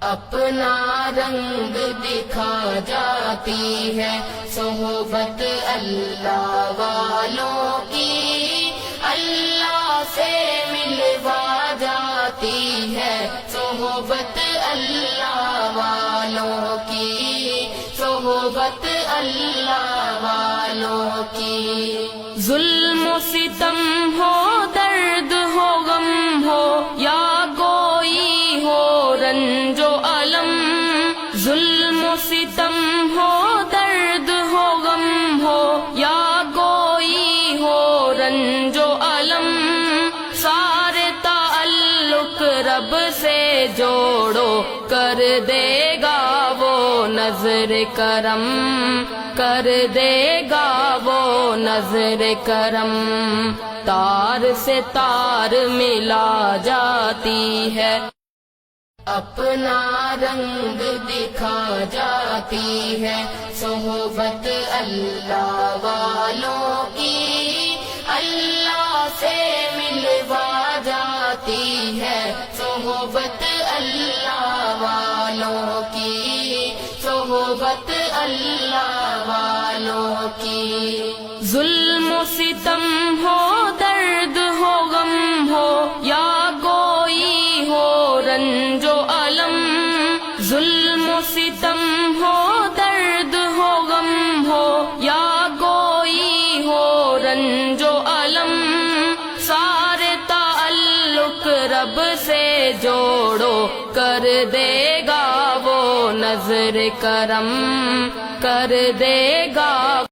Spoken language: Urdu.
اپنا رنگ دکھا جاتی ہے صحبت اللہ والوں کی، اللہ سے ملوا جاتی ہے صحبت اللہ والوں کی، صحبت اللہ والوں کی۔ ظلم و ستم ہو، درد ہو، غم ہو، یا کوئی ہو رنج و الم، ظلم و ستم ہو، درد ہو، غم ہو، یا کوئی ہو رنج و الم، سارے تعلق رب سے جوڑو، کر دے گا وہ نظر کرم، کر دے گا وہ نظر کرم۔ تار سے تار ملا جاتی ہے، اپنا رنگ دکھا جاتی ہے صحبت اللہ والوں کی، اللہ سے ملوا جاتی ہے صحبت اللہ والوں کی، صحبت اللہ والوں کی۔ ظلم و ستم ہو، درد ہو، غم ہو، یا کوئی ہو رنج و الم، ظلم و ستم ہو، درد ہو، غم ہو، یا کوئی ہو رنج و الم، سارے تعلق رب سے جوڑو، کر دے گا وہ نظر کرم، کر دے گا